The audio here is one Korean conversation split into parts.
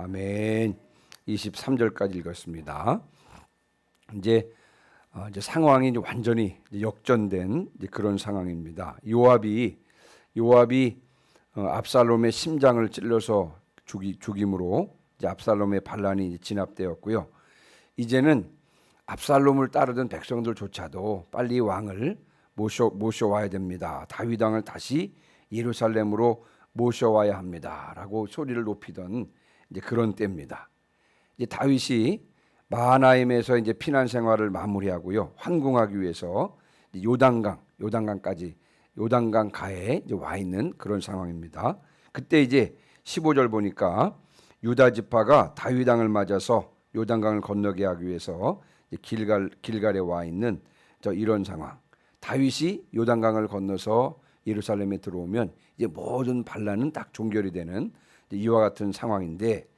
아멘. 23절까지 읽었습니다. 이제 상황이 이제 완전히 역전된 그런 상황입니다. 요압이 압살롬의 심장을 찔러서 죽임으로 이제 압살롬의 반란이 진압되었고요. 이제는 압살롬을 따르던 백성들조차도 빨리 왕을 모셔와야 됩니다. 다윗 왕을 다시 예루살렘으로 모셔와야 합니다라고 소리를 높이던 이제 그런 때입니다. 이제 다윗이 마하나임에서 이제 피난 생활을 마무리하고요. 환궁하기 위해서 요단강 가에 이제 와 있는 그런 상황입니다. 그때 이제 15절 보니까 유다 지파가 다윗 왕을 맞아서 요단강을 건너게 하기 위해서 길갈에 와 있는 이런 상황. 다윗이 요단강을 건너서 예루살렘에 들어오면 이제 모든 반란은 딱 종결이 되는 이와 같은 상황인데,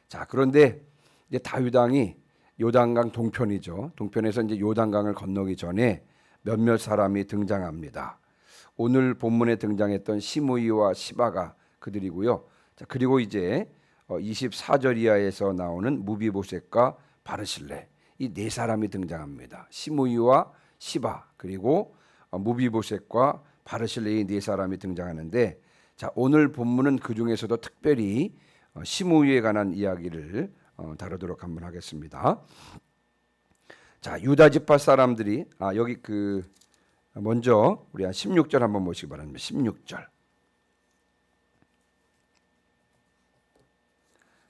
자 그런데 이제 다윗 왕이 요단강 동편이죠. 동편에서 이제 요단강을 건너기 전에 몇몇 사람이 등장합니다. 오늘 본문에 등장했던 시므이와 시바가 그들이고요. 자 그리고 이제 24절 이하에서 나오는 무비보셋과 바르실레 이 네 사람이 등장합니다. 시므이와 시바 그리고 무비보셋과 바르실레 이 네 사람이 등장하는데, 자 오늘 본문은 그 중에서도 특별히 시므이에 관한 이야기를 다루도록 한번 하겠습니다. 자 유다 지파 사람들이 여기 먼저 우리 16절 한번 보시기 바랍니다. 16절.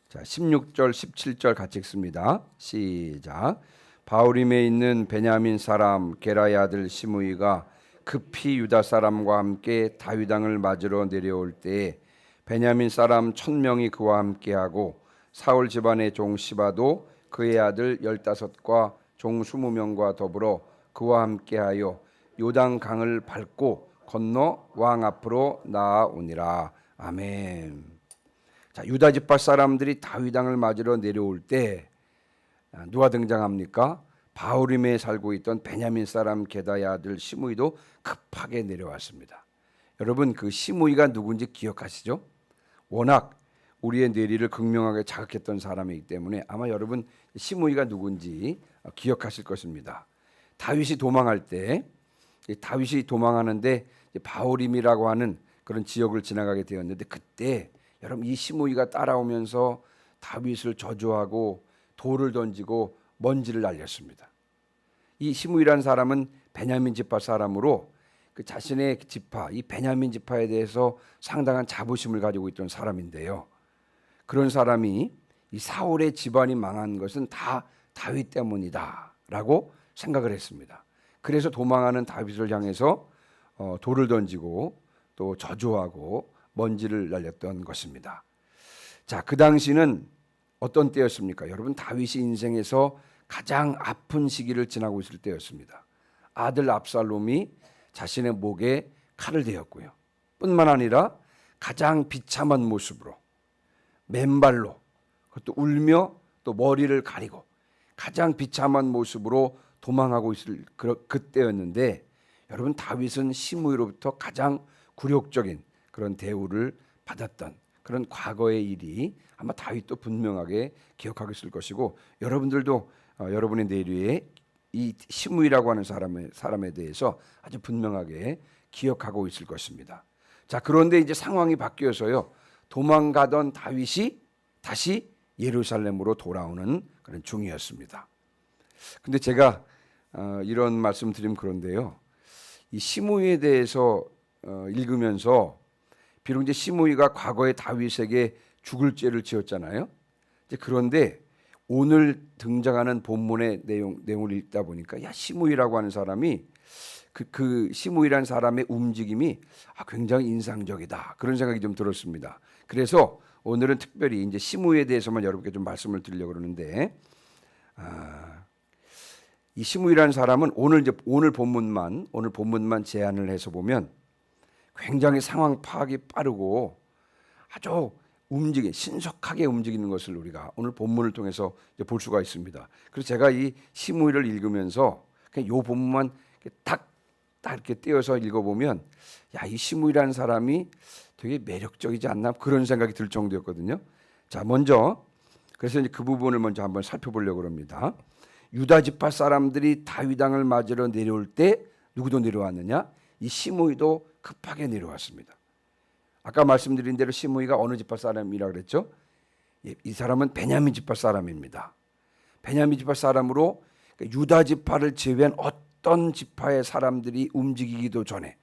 자 16절 17절 같이 읽습니다. 시작. 바후림에 있는 베냐민 사람 게라의 아들 시므이가 급히 유다 사람과 함께 다윗 왕을 맞으러 내려올 때에 베냐민 사람 1000명이 그와 함께하고 사울 집안의 종 시바도 그의 아들 15과 종 20명과 더불어 그와 함께하여 요단 강을 밟고 건너 왕 앞으로 나아오니라. 아멘. 자 유다 지파 사람들이 다윗 왕을 맞으러 내려올 때 누가 등장합니까? 바후림에 살고 있던 베냐민 사람 게다의 아들 시므이도 급하게 내려왔습니다. 여러분 그 시므이가 누군지 기억하시죠? 워낙 우리의 뇌리를 극명하게 자극했던 사람이기 때문에 아마 여러분 시므이가 누군지 기억하실 것입니다. 다윗이 도망할 때 다윗이 도망하는데 바후림이라고 하는 그런 지역을 지나가게 되었는데, 그때 여러분 이 시므이가 따라오면서 다윗을 저주하고 돌을 던지고 먼지를 날렸습니다. 이 시므이라는 사람은 베냐민 지파 사람으로 그 자신의 지파, 이 베냐민 지파에 대해서 상당한 자부심을 가지고 있던 사람인데요. 그런 사람이 이 사울의 집안이 망한 것은 다 다윗 때문이다라고 생각을 했습니다. 그래서 도망하는 다윗을 향해서 돌을 던지고 또 저주하고 먼지를 날렸던 것입니다. 자, 그 당시는 어떤 때였습니까? 여러분 다윗이 인생에서 가장 아픈 시기를 지나고 있을 때였습니다. 아들 압살롬이 자신의 목에 칼을 대었고요. 뿐만 아니라 가장 비참한 모습으로 맨발로 그것도 울며 또 머리를 가리고 가장 비참한 모습으로 도망하고 있을 그때였는데, 여러분 다윗은 시므이로부터 가장 굴욕적인 그런 대우를 받았던 그런 과거의 일이 아마 다윗도 분명하게 기억하고 있을 것이고, 여러분들도 여러분의 뇌리에 이 시므이라고 하는 사람에 대해서 아주 분명하게 기억하고 있을 것입니다. 자 그런데 이제 상황이 바뀌어서요, 도망가던 다윗이 다시 예루살렘으로 돌아오는 그런 중이었습니다. 근데 제가 이런 말씀 드리면 그런데요, 이 시므이에 대해서 읽으면서 비록 이제 시므이가 과거에 다윗에게 죽을 죄를 지었잖아요. 그런데 오늘 등장하는 본문의 내용을 읽다 보니까 시므이라고 하는 사람이 그 시므이라는 사람의 움직임이 굉장히 인상적이다, 그런 생각이 좀 들었습니다. 그래서 오늘은 특별히 이제 시므이에 대해서만 여러분께 좀 말씀을 드리려고 그러는데, 이 시므이라는 사람은 오늘 본문만 제안을 해서 보면 굉장히 상황 파악이 빠르고 아주 신속하게 움직이는 것을 우리가 오늘 본문을 통해서 볼 수가 있습니다. 그래서 제가 이 시므이를 읽으면서 그냥 이 본문만 딱 이렇게 떼어서 읽어보면 이 시므이라는 사람이 되게 매력적이지 않나, 그런 생각이 들 정도였거든요. 자 먼저 그래서 이제 그 부분을 먼저 한번 살펴보려고 합니다. 유다 지파 사람들이 다윗 왕을 맞으러 내려올 때 누구도 내려왔느냐? 이 시므이도 급하게 내려왔습니다. 아까 말씀드린 대로 시므이가 어느 지파 사람이라 그랬죠? 이 사람은 베냐민 지파 사람입니다. 베냐민 지파 사람으로 유다 지파를 제외한 어떤 지파의 사람들이 움직이기도 전에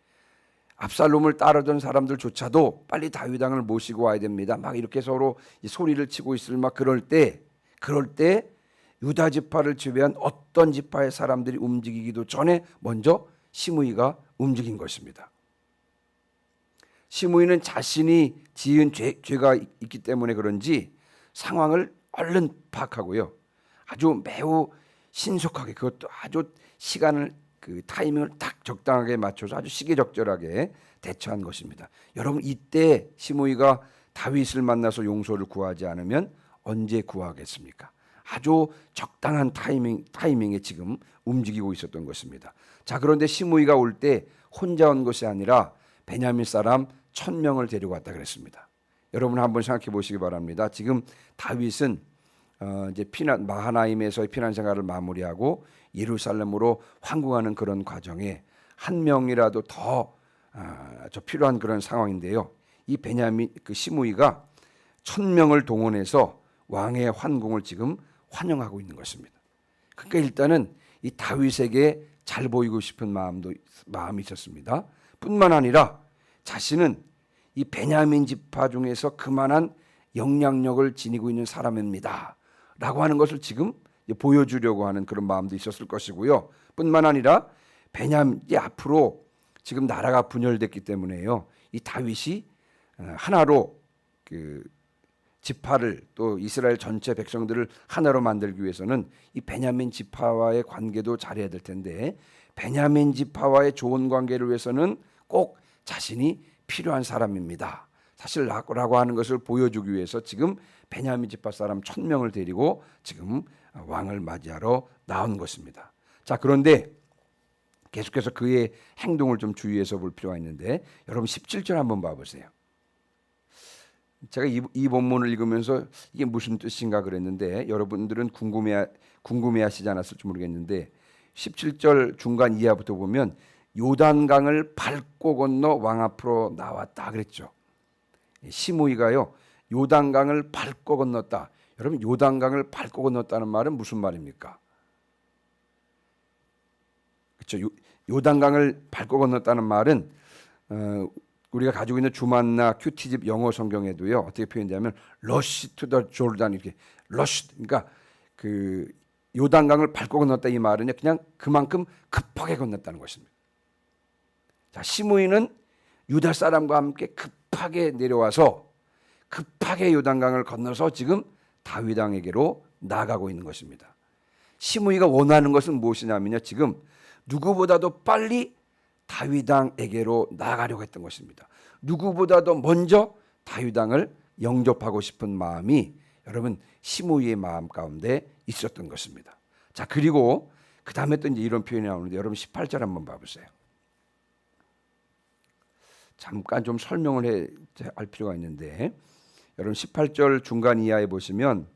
압살롬을 따르던 사람들조차도 빨리 다윗 왕을 모시고 와야 됩니다. 막 이렇게 서로 소리를 치고 있을 막 그럴 때 유다 지파를 제외한 어떤 지파의 사람들이 움직이기도 전에 먼저 시므이가 움직인 것입니다. 시므이는 자신이 지은 죄가 있기 때문에 그런지 상황을 얼른 파악하고요. 아주 매우 신속하게 그것도 아주 시간을 그 타이밍을 딱 적당하게 맞춰서 아주 시기적절하게 대처한 것입니다. 여러분 이때 시므이가 다윗을 만나서 용서를 구하지 않으면 언제 구하겠습니까? 아주 적당한 타이밍에 지금 움직이고 있었던 것입니다. 자, 그런데 시므이가 올 때 혼자 온 것이 아니라 베냐민 사람 1000명을 데리고 왔다 그랬습니다. 여러분 한번 생각해 보시기 바랍니다. 지금 다윗은 이제 마하나임에서의 피난 생활을 마무리하고 예루살렘으로 환궁하는 그런 과정에 한 명이라도 더 필요한 그런 상황인데요. 이 베냐민 그 시므이가 1000명을 동원해서 왕의 환궁을 지금 환영하고 있는 것입니다. 그러니까 일단은 이 다윗에게 잘 보이고 싶은 마음이 있었습니다. 뿐만 아니라 자신은 이 베냐민 지파 중에서 그만한 영향력을 지니고 있는 사람입니다. 라고 하는 것을 지금 보여주려고 하는 그런 마음도 있었을 것이고요. 뿐만 아니라 베냐민이 앞으로 지금 나라가 분열됐기 때문에요. 이 다윗이 하나로 그 지파를 또 이스라엘 전체 백성들을 하나로 만들기 위해서는 이 베냐민 지파와의 관계도 잘해야 될 텐데 베냐민 지파와의 좋은 관계를 위해서는 꼭 자신이 필요한 사람입니다. 사실 라고 하는 것을 보여주기 위해서 지금 베냐민 지파 사람 1000명을 데리고 지금 왕을 맞이하러 나온 것입니다. 자, 그런데 계속해서 그의 행동을 좀 주의해서 볼 필요가 있는데 여러분 17절 한번 봐보세요. 제가 이 본문을 읽으면서 이게 무슨 뜻인가 그랬는데 여러분들은 궁금해하시지 않았을지 모르겠는데 17절 중간 이하부터 보면 요단강을 밟고 건너 왕 앞으로 나왔다 그랬죠. 시므이가요 요단강을 밟고 건넜다. 여러분 요단강을 밟고 건넜다는 말은 무슨 말입니까? 그렇죠. 요단강을 밟고 건넜다는 말은 우리가 가지고 있는 주만나 큐티집 영어 성경에도요 어떻게 표현되냐면 러시 투 더 조르단 이렇게 러시 그러니까 그 요단강을 밟고 건넜다 이 말은요 그냥 그만큼 급하게 건넜다는 것입니다. 자, 시므이는 유다 사람과 함께 급하게 내려와서 급하게 요단강을 건너서 지금 다윗 왕에게로 나아가고 있는 것입니다. 시므이가 원하는 것은 무엇이냐면요 지금 누구보다도 빨리 다윗 왕에게로 나아가려고 했던 것입니다. 누구보다도 먼저 다윗 왕을 영접하고 싶은 마음이 여러분 시므이의 마음 가운데 있었던 것입니다. 자, 그리고 그 다음에 또 이제 이런 표현이 나오는데 여러분 18절 한번 봐보세요. 잠깐 좀 설명을 할 필요가 있는데 여러분 18절 중간 이하에 보시면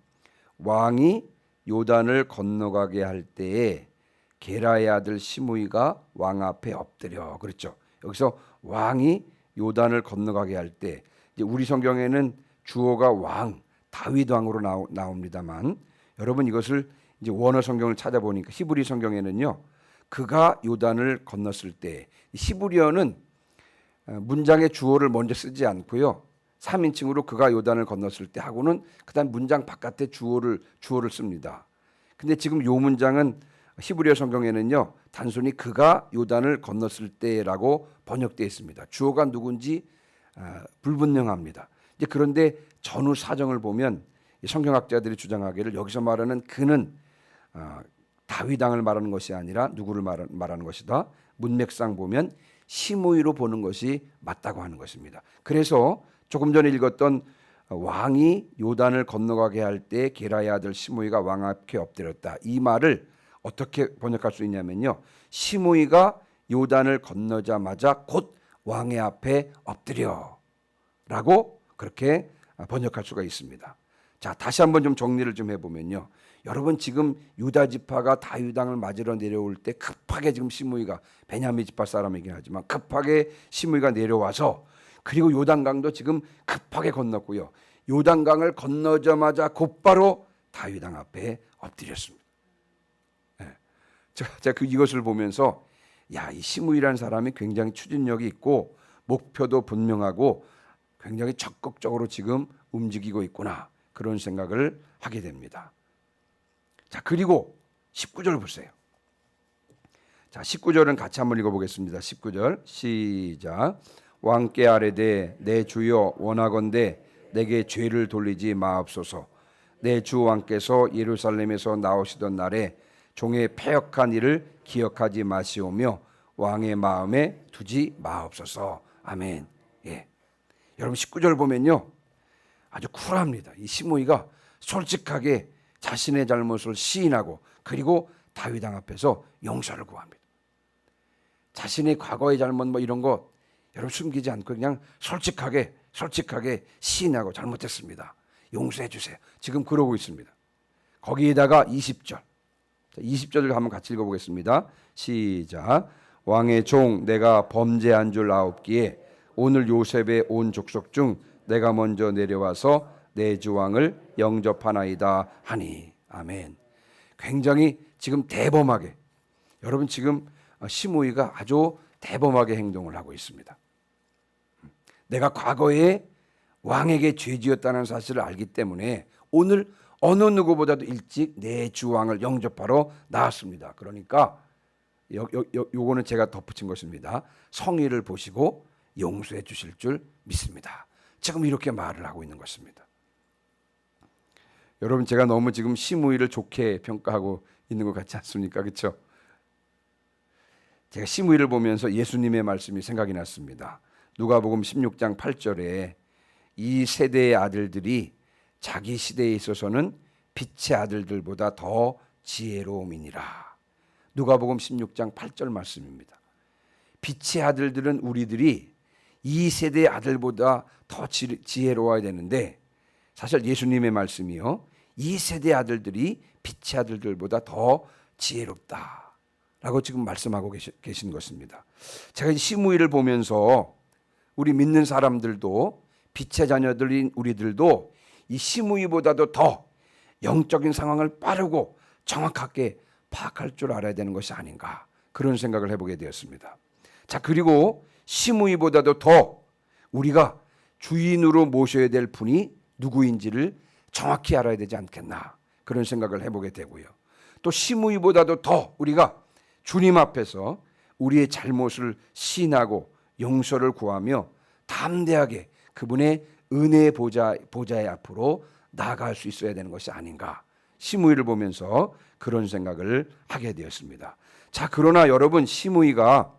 왕이 요단을 건너가게 할 때에 게라의 아들 시므이가 왕 앞에 엎드려 그랬죠. 여기서 왕이 요단을 건너가게 할 때 이제 우리 성경에는 주어가 왕 다윗 왕으로 나옵니다만 여러분 이것을 이제 원어 성경을 찾아보니까 히브리 성경에는요 그가 요단을 건넜을 때 히브리어는 문장의 주어를 먼저 쓰지 않고요 3인칭으로 그가 요단을 건넜을 때 하고는 그다음 문장 바깥에 주어를 씁니다. 근데 지금 요 문장은 히브리어 성경에는요 단순히 그가 요단을 건넜을 때라고 번역되어 있습니다. 주어가 누군지 불분명합니다. 이제 그런데 전후 사정을 보면 성경학자들이 주장하기를 여기서 말하는 그는 다윗 왕을 말하는 것이 아니라 누구를 말하는 것이다. 문맥상 보면 시므이로 보는 것이 맞다고 하는 것입니다. 그래서 조금 전에 읽었던 왕이 요단을 건너가게 할 때 게라의 아들 시므이가 왕 앞에 엎드렸다. 이 말을 어떻게 번역할 수 있냐면요. 시므이가 요단을 건너자마자 곧 왕의 앞에 엎드려 라고 그렇게 번역할 수가 있습니다. 자, 다시 한번 좀 정리를 좀 해보면요. 여러분 지금 유다 지파가 다윗 왕을 맞으러 내려올 때 급하게 지금 시므이가 베냐민 지파 사람이긴 하지만 급하게 시므이가 내려와서 그리고 요단강도 지금 급하게 건넜고요. 요단강을 건너자마자 곧바로 다윗 왕 앞에 엎드렸습니다. 네. 제가 이것을 보면서 이 시므이라는 사람이 굉장히 추진력이 있고 목표도 분명하고 굉장히 적극적으로 지금 움직이고 있구나, 그런 생각을 하게 됩니다. 자, 그리고 19절 보세요. 자, 19절은 같이 한번 읽어보겠습니다. 19절 시작. 왕께 아뢰되 내 주여 원하건대 내게 죄를 돌리지 마옵소서. 내 주 왕께서 예루살렘에서 나오시던 날에 종의 패역한 일을 기억하지 마시오며 왕의 마음에 두지 마옵소서. 아멘. 예. 여러분 19절 보면요, 아주 쿨합니다. 이 시므이가 솔직하게 자신의 잘못을 시인하고 그리고 다윗 왕 앞에서 용서를 구합니다. 자신의 과거의 잘못 이런 거 여러분 숨기지 않고 그냥 솔직하게 시인하고 잘못했습니다, 용서해 주세요. 지금 그러고 있습니다. 거기에다가 20절 20절을 한번 같이 읽어보겠습니다. 시작. 왕의 종 내가 범죄한 줄 아옵기에 오늘 요셉의 온 족속 중 내가 먼저 내려와서 내 주 왕을 영접하나이다 하니. 아멘. 굉장히 지금 대범하게, 여러분 지금 시므이가 아주 대범하게 행동을 하고 있습니다. 내가 과거에 왕에게 죄지었다는 사실을 알기 때문에 오늘 어느 누구보다도 일찍 내 주 왕을 영접하러 나왔습니다. 그러니까 요거는 제가 덧붙인 것입니다. 성의를 보시고 용서해 주실 줄 믿습니다. 지금 이렇게 말을 하고 있는 것입니다. 여러분 제가 너무 지금 시므이를 좋게 평가하고 있는 것 같지 않습니까? 그렇죠? 제가 시므이를 보면서 예수님의 말씀이 생각이 났습니다. 누가복음 16장 8절에 이 세대의 아들들이 자기 시대에 있어서는 빛의 아들들보다 더 지혜로움이니라. 누가복음 16장 8절 말씀입니다. 빛의 아들들은 우리들이 이 세대의 아들보다 더 지혜로워야 되는데, 사실 예수님의 말씀이요, 이 세대의 아들들이 빛의 아들들보다 더 지혜롭다라고 지금 말씀하고 계신 것입니다. 제가 시므이를 보면서 우리 믿는 사람들도, 빛의 자녀들인 우리들도 이 시므이보다도 더 영적인 상황을 빠르고 정확하게 파악할 줄 알아야 되는 것이 아닌가, 그런 생각을 해보게 되었습니다. 자, 그리고 시므이보다도 더 우리가 주인으로 모셔야 될 분이 누구인지를 정확히 알아야 되지 않겠나, 그런 생각을 해보게 되고요. 또 시므이보다도 더 우리가 주님 앞에서 우리의 잘못을 시인하고 용서를 구하며 담대하게 그분의 은혜의 보좌의 앞으로 나아갈 수 있어야 되는 것이 아닌가, 시므이를 보면서 그런 생각을 하게 되었습니다. 자, 그러나 여러분 시므이가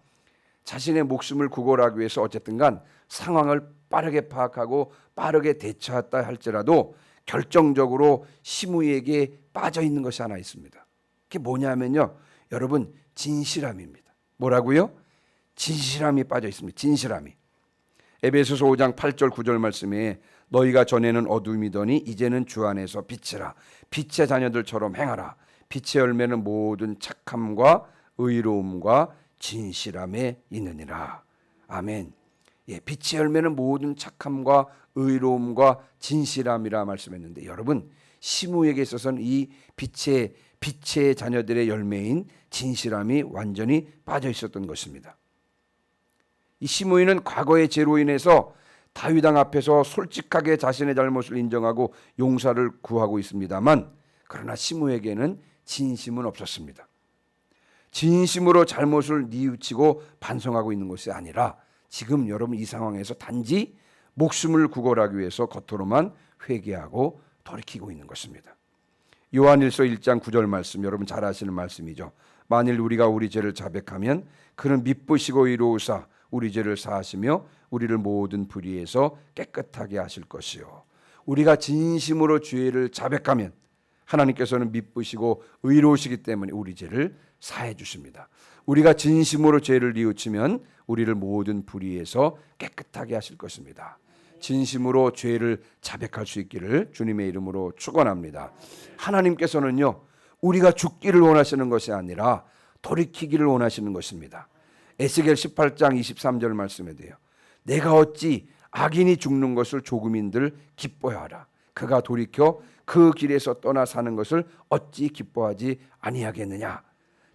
자신의 목숨을 구걸하기 위해서 어쨌든 간 상황을 빠르게 파악하고 빠르게 대처했다 할지라도 결정적으로 시므이에게 빠져 있는 것이 하나 있습니다. 그게 뭐냐면요, 여러분 진실함입니다. 뭐라고요? 진실함이 빠져 있습니다. 진실함이. 에베소서 5장 8절 9절 말씀에 너희가 전에는 어둠이더니 이제는 주 안에서 빛이라. 빛의 자녀들처럼 행하라. 빛의 열매는 모든 착함과 의로움과 진실함에 있느니라. 아멘. 예, 빛의 열매는 모든 착함과 의로움과 진실함이라 말씀했는데, 여러분 시므이에게 있어서는 이 빛의 자녀들의 열매인 진실함이 완전히 빠져 있었던 것입니다. 이 시므이는 과거의 죄로 인해서 다윗 왕 앞에서 솔직하게 자신의 잘못을 인정하고 용서를 구하고 있습니다만, 그러나 시므이에게는 진심은 없었습니다. 진심으로 잘못을 뉘우치고 반성하고 있는 것이 아니라 지금 여러분 이 상황에서 단지 목숨을 구걸하기 위해서 겉으로만 회개하고 돌이키고 있는 것입니다. 요한일서 1장 9절 말씀, 여러분 잘 아시는 말씀이죠. 만일 우리가 우리 죄를 자백하면 그는 미쁘시고 의로우사 우리 죄를 사하시며 우리를 모든 불의에서 깨끗하게 하실 것이요. 우리가 진심으로 죄를 자백하면 하나님께서는 미쁘시고 의로우시기 때문에 우리 죄를 사해 주십니다. 우리가 진심으로 죄를 뉘우치면 우리를 모든 불의에서 깨끗하게 하실 것입니다. 진심으로 죄를 자백할 수 있기를 주님의 이름으로 축원합니다. 하나님께서는요, 우리가 죽기를 원하시는 것이 아니라 돌이키기를 원하시는 것입니다. 에스겔 18장 23절 말씀에도요, 내가 어찌 악인이 죽는 것을 조금인들 기뻐하라. 그가 돌이켜 그 길에서 떠나 사는 것을 어찌 기뻐하지 아니하겠느냐.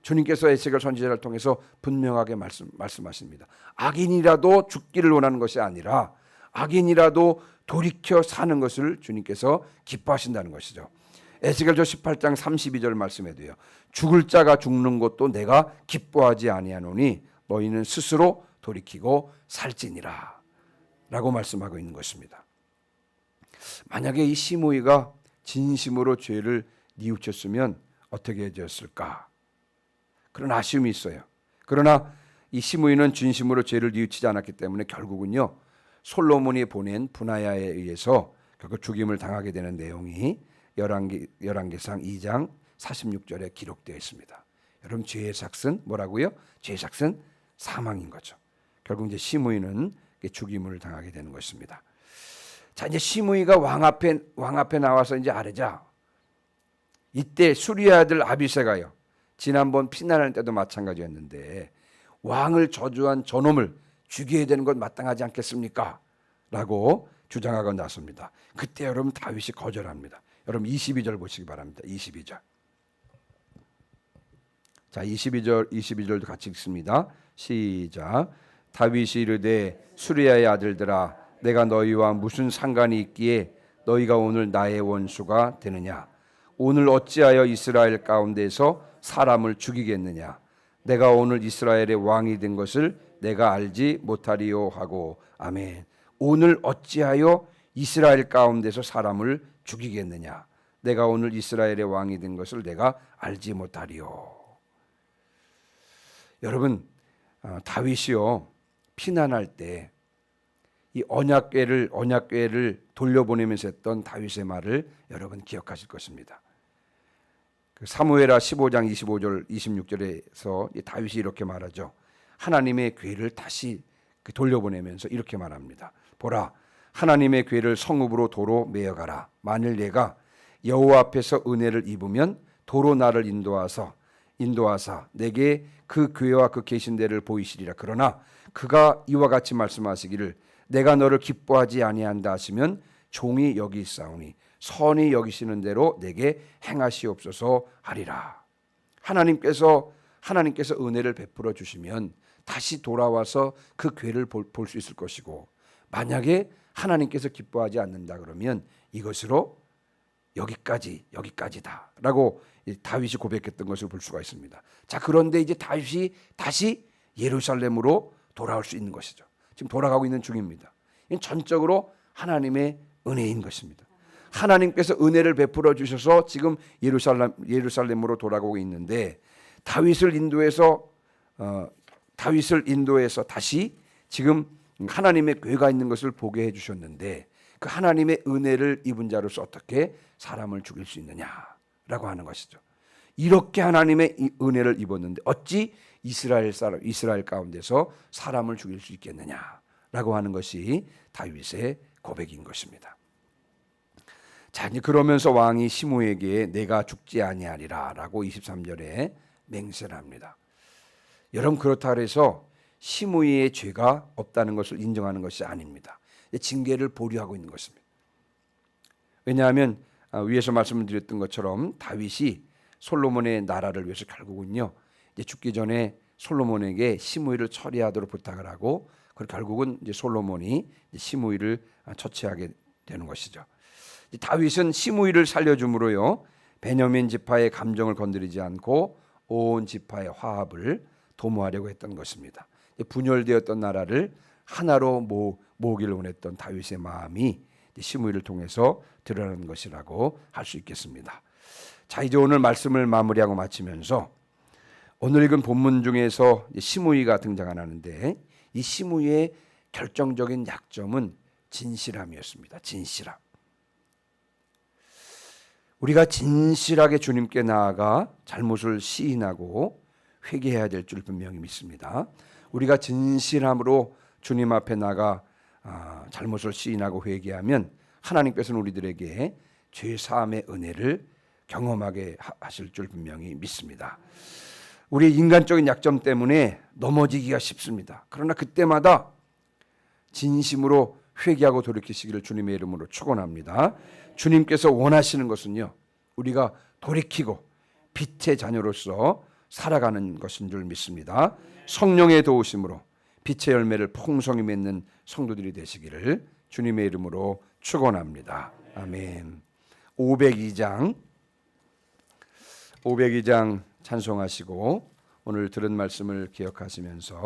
주님께서 에스겔 선지자를 통해서 분명하게 말씀하십니다. 악인이라도 죽기를 원하는 것이 아니라 악인이라도 돌이켜 사는 것을 주님께서 기뻐하신다는 것이죠. 에스겔서 18장 32절 말씀에도요, 죽을 자가 죽는 것도 내가 기뻐하지 아니하노니 너희는 스스로 돌이키고 살지니라 라고 말씀하고 있는 것입니다. 만약에 이 시므이가 진심으로 죄를 뉘우쳤으면 어떻게 되었을까? 그런 아쉬움이 있어요. 그러나 이 시므이는 진심으로 죄를 뉘우치지 않았기 때문에 결국은요, 솔로몬이 보낸 분하야에 의해서 결국 죽임을 당하게 되는 내용이 열왕기상 2장 46절에 기록되어 있습니다. 여러분, 죄의 삭은 뭐라고요? 죄의 삭은 사망인 거죠. 결국 이제 시므이는 죽임을 당하게 되는 것입니다. 자, 이제 시므이가 왕 앞에 나와서 이제 아뢰자. 이때 수리의 아들 아비새가요, 지난번 피난할 때도 마찬가지였는데 왕을 저주한 저놈을 죽여야 되는 것 마땅하지 않겠습니까? 라고 주장하고 나섭니다. 그때 여러분 다윗이 거절합니다. 여러분 22절 보시기 바랍니다. 22절. 자, 22절도 같이 읽습니다. 시작. 다윗이 이르되 수리아의 아들들아, 내가 너희와 무슨 상관이 있기에 너희가 오늘 나의 원수가 되느냐? 오늘 어찌하여 이스라엘 가운데서 사람을 죽이겠느냐? 내가 오늘 이스라엘의 왕이 된 것을 내가 알지 못하리요 하고. 아멘. 오늘 어찌하여 이스라엘 가운데서 사람을 죽이겠느냐? 내가 오늘 이스라엘의 왕이 된 것을 내가 알지 못하리요. 여러분, 다윗이요, 피난할 때 이 언약궤를 돌려보내면서 했던 다윗의 말을 여러분 기억하실 것입니다. 사무엘하 15장 25절 26절에서 다윗이 이렇게 말하죠. 하나님의 궤를 다시 돌려보내면서 이렇게 말합니다. 보라, 하나님의 궤를 성읍으로 도로 메어가라. 만일 내가 여호와 앞에서 은혜를 입으면 도로 나를 인도하사 내게 그 궤와 그 계신 데를 보이시리라. 그러나 그가 이와 같이 말씀하시기를 내가 너를 기뻐하지 아니한다 하시면 종이 여기 있사오니 선히 여기시는 대로 내게 행하시옵소서 하리라. 하나님께서 은혜를 베풀어 주시면 다시 돌아와서 그 궤를 볼 수 있을 것이고, 만약에 하나님께서 기뻐하지 않는다 그러면 이것으로 여기까지다라고 다윗이 고백했던 것을 볼 수가 있습니다. 자, 그런데 이제 다윗이 다시 예루살렘으로 돌아올 수 있는 것이죠. 지금 돌아가고 있는 중입니다. 이건 전적으로 하나님의 은혜인 것입니다. 하나님께서 은혜를 베풀어 주셔서 지금 예루살렘으로 돌아가고 있는데, 다윗을 인도해서 다시 지금 하나님의 궤가 있는 것을 보게 해주셨는데, 그 하나님의 은혜를 입은 자로서 어떻게 사람을 죽일 수 있느냐라고 하는 것이죠. 이렇게 하나님의 은혜를 입었는데 어찌 이스라엘 가운데서 사람을 죽일 수 있겠느냐라고 하는 것이 다윗의 고백인 것입니다. 자, 이제 그러면서 왕이 시므에게 내가 죽지 아니하리라라고 23절에 맹세를 합니다. 여러분, 그렇다 해서 시므이의 죄가 없다는 것을 인정하는 것이 아닙니다. 징계를 보류하고 있는 것입니다. 왜냐하면 위에서 말씀을 드렸던 것처럼 다윗이 솔로몬의 나라를 위해서 결국은요, 이제 죽기 전에 솔로몬에게 시므이를 처리하도록 부탁을 하고, 그리고 결국은 이제 솔로몬이 시므이를 처치하게 되는 것이죠. 다윗은 시므이를 살려줌으로요, 베냐민 지파의 감정을 건드리지 않고 온 지파의 화합을 도모하려고 했던 것입니다. 분열되었던 나라를 하나로 모으기를 원했던 다윗의 마음이 시므이를 통해서 드러나는 것이라고 할 수 있겠습니다. 자, 이제 오늘 말씀을 마무리하고 마치면서 오늘 읽은 본문 중에서 시므이가 등장 안 하는데, 이 시므이의 결정적인 약점은 진실함이었습니다. 진실함. 우리가 진실하게 주님께 나아가 잘못을 시인하고 회개해야 될 줄 분명히 믿습니다. 우리가 진실함으로 주님 앞에 나가 잘못을 시인하고 회개하면 하나님께서는 우리들에게 죄 사함의 은혜를 경험하게 하실 줄 분명히 믿습니다. 우리의 인간적인 약점 때문에 넘어지기가 쉽습니다. 그러나 그때마다 진심으로 회개하고 돌이키시기를 주님의 이름으로 축원합니다. 주님께서 원하시는 것은요, 우리가 돌이키고 빛의 자녀로서 살아가는 것인 줄 믿습니다. 성령의 도우심으로 빛의 열매를 풍성히 맺는 성도들이 되시기를 주님의 이름으로 축원합니다. 아멘. 502장 찬송하시고 오늘 들은 말씀을 기억하시면서